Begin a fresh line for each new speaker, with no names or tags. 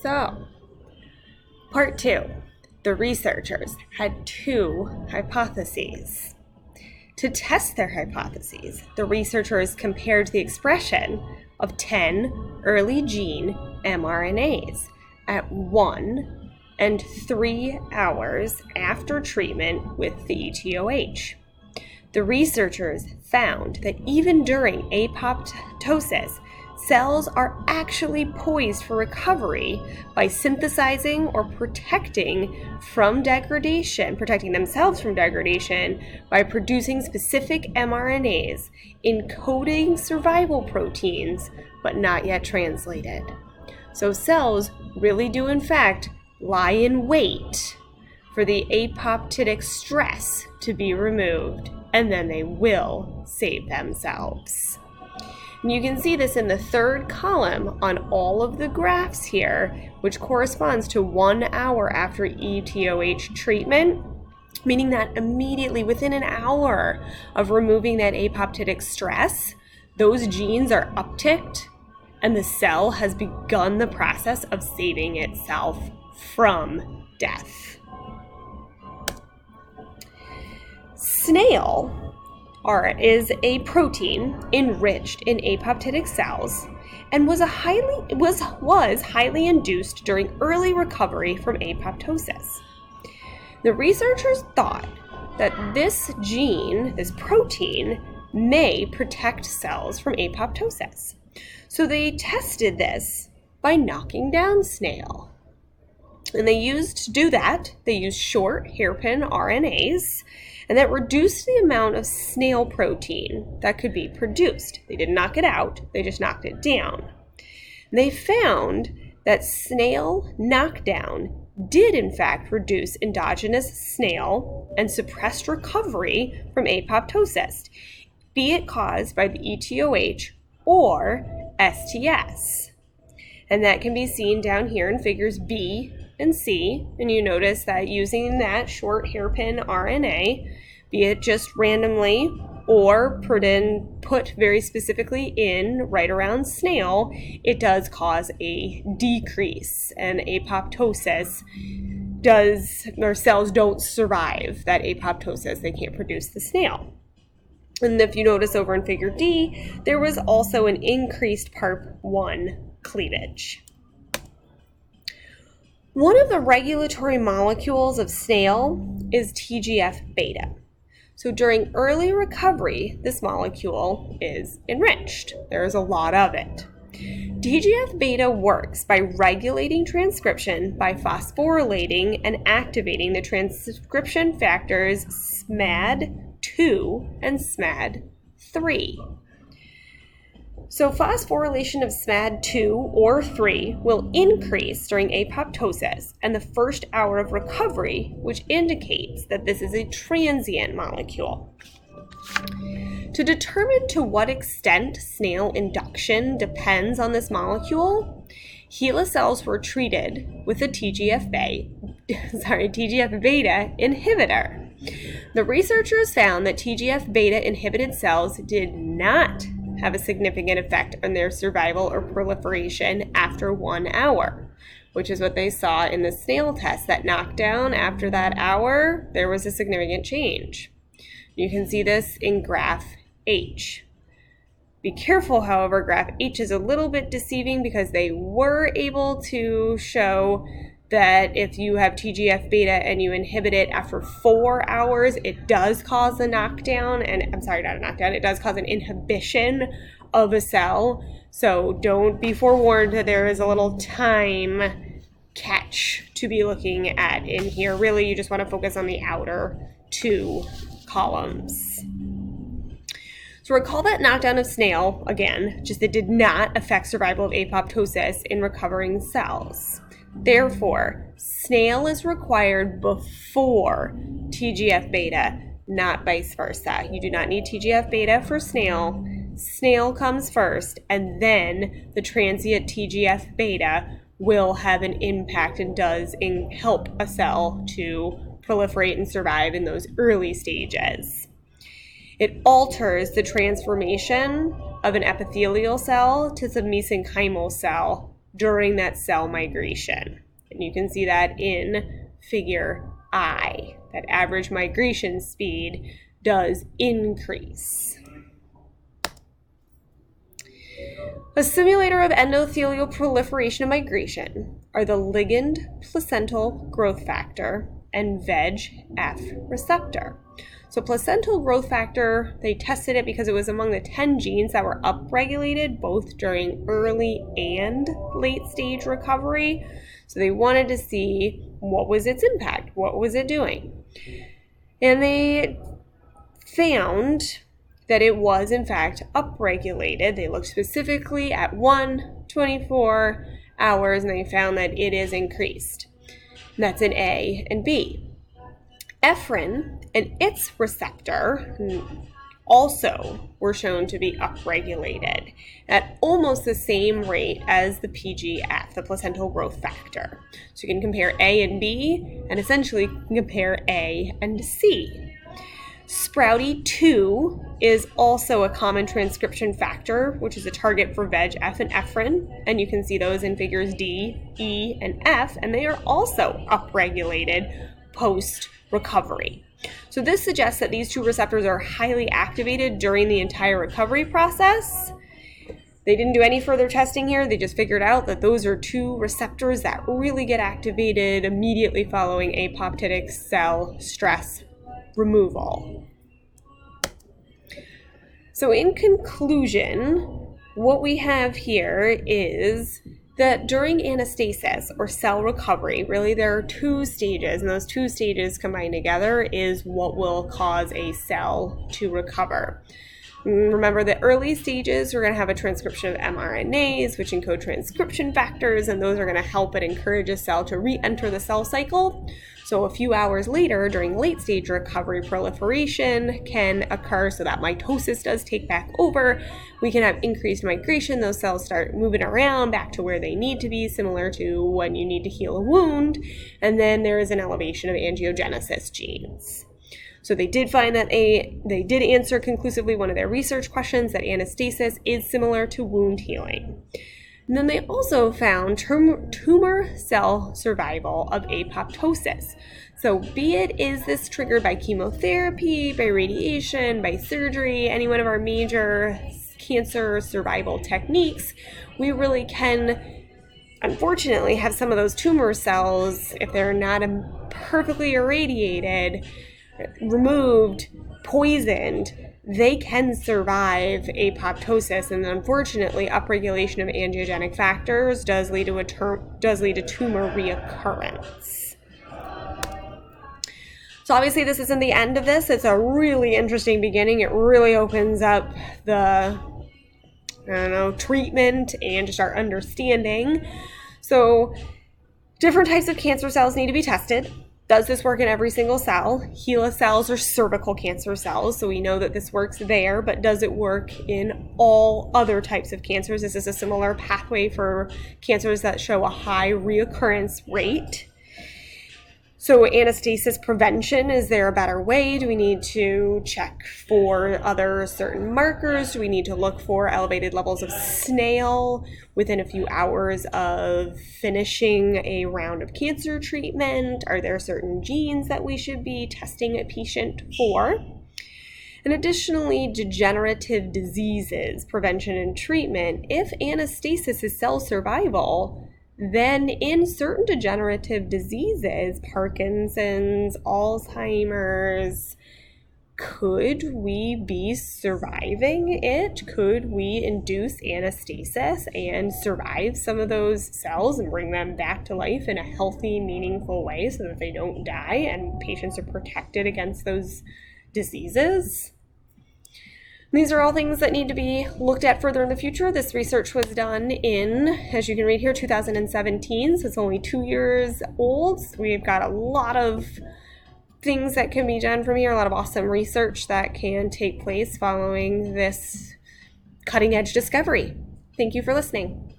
So, part 2. The researchers had 2 hypotheses. To test their hypotheses, the researchers compared the expression of 10 early gene mRNAs at 1 and 3 hours after treatment with the ETOH. The researchers found that even during apoptosis, cells are actually poised for recovery by synthesizing or protecting themselves from degradation by producing specific mRNAs encoding survival proteins but not yet translated. So cells really do in fact lie in wait for the apoptotic stress to be removed, and then they will save themselves. And you can see this in the third column on all of the graphs here, which corresponds to 1 hour after ETOH treatment, meaning that immediately within an hour of removing that apoptotic stress, those genes are upticked and the cell has begun the process of saving itself from death. Snail is a protein enriched in apoptotic cells and was highly induced during early recovery from apoptosis. The researchers thought that this gene, this protein, may protect cells from apoptosis. So they tested this by knocking down snail. And they used short hairpin RNAs, and that reduced the amount of snail protein that could be produced. They didn't knock it out, they just knocked it down. They found that snail knockdown did in fact reduce endogenous snail and suppressed recovery from apoptosis, be it caused by the ETOH or STS. And that can be seen down here in figures B and C, and you notice that using that short hairpin RNA, be it just randomly or put very specifically in right around snail, it does cause a decrease, and apoptosis cells don't survive that apoptosis. They can't produce the snail. And if you notice over in figure D, there was also an increased PARP1 cleavage. One of the regulatory molecules of snail is TGF-beta. So during early recovery, this molecule is enriched. There is a lot of it. TGF-beta works by regulating transcription by phosphorylating and activating the transcription factors SMAD2 and SMAD3. So phosphorylation of SMAD2 or 3 will increase during apoptosis and the first hour of recovery, which indicates that this is a transient molecule. To determine to what extent snail induction depends on this molecule, HeLa cells were treated with a TGF-beta inhibitor. The researchers found that TGF-beta inhibited cells did not have a significant effect on their survival or proliferation after 1 hour, which is what they saw in the snail test. That knockdown after that hour, there was a significant change. You can see this in graph H. Be careful, however, graph H is a little bit deceiving because they were able to show that if you have TGF-beta and you inhibit it after 4 hours, it does cause a knockdown, it does cause an inhibition of a cell. So don't be forewarned that there is a little time catch to be looking at in here. Really, you just want to focus on the outer 2 columns. So recall that knockdown of snail, again, just it did not affect survival of apoptosis in recovering cells. Therefore, snail is required before TGF-beta, not vice versa. You do not need TGF-beta for snail. Snail comes first, and then the transient TGF-beta will have an impact and does help a cell to proliferate and survive in those early stages. It alters the transformation of an epithelial cell to the mesenchymal cell during that cell migration. And you can see that in figure I, that average migration speed does increase. A simulator of endothelial proliferation and migration are the ligand, placental growth factor, and VEGF receptor. So placental growth factor, they tested it because it was among the 10 genes that were upregulated both during early and late stage recovery. So they wanted to see what was its impact, what was it doing. And they found that it was in fact upregulated. They looked specifically at 24 hours and they found that it is increased. And that's in A and B. Ephrin and its receptor also were shown to be upregulated at almost the same rate as the PGF, the placental growth factor. So you can compare A and B and essentially compare A and C. Sprouty-2 is also a common transcription factor, which is a target for VEGF and ephrin, and you can see those in figures D, E, and F, and they are also upregulated post-recovery. So this suggests that these two receptors are highly activated during the entire recovery process. They didn't do any further testing here. They just figured out that those are two receptors that really get activated immediately following apoptotic cell stress removal. So in conclusion, what we have here is that during anastasis or cell recovery, really there are two stages, and those two stages combined together is what will cause a cell to recover. Remember, the early stages, we're going to have a transcription of mRNAs, which encode transcription factors, and those are going to help it encourage a cell to re-enter the cell cycle. So a few hours later, during late stage recovery, proliferation can occur, so that mitosis does take back over. We can have increased migration. Those cells start moving around back to where they need to be, similar to when you need to heal a wound. And then there is an elevation of angiogenesis genes. So they did find that they did answer conclusively one of their research questions, that anastasis is similar to wound healing. And then they also found tumor cell survival of apoptosis. So be it is this triggered by chemotherapy, by radiation, by surgery, any one of our major cancer survival techniques, we really can, unfortunately, have some of those tumor cells, if they're not perfectly irradiated, removed, poisoned, they can survive apoptosis, and unfortunately, upregulation of angiogenic factors does lead to tumor reoccurrence. So obviously, this isn't the end of this. It's a really interesting beginning. It really opens up the treatment and just our understanding. So different types of cancer cells need to be tested. Does this work in every single cell? HeLa cells are cervical cancer cells, so we know that this works there, but does it work in all other types of cancers? This is a similar pathway for cancers that show a high reoccurrence rate. So anastasis prevention, is there a better way? Do we need to check for other certain markers? Do we need to look for elevated levels of snail within a few hours of finishing a round of cancer treatment? Are there certain genes that we should be testing a patient for? And additionally, degenerative diseases, prevention and treatment. If anastasis is cell survival, then in certain degenerative diseases, Parkinson's, Alzheimer's, could we be surviving it? Could we induce anastasis and survive some of those cells and bring them back to life in a healthy, meaningful way so that they don't die and patients are protected against those diseases? These are all things that need to be looked at further in the future. This research was done in, as you can read here, 2017, so it's only 2 years old. So we've got a lot of things that can be done from here, a lot of awesome research that can take place following this cutting-edge discovery. Thank you for listening.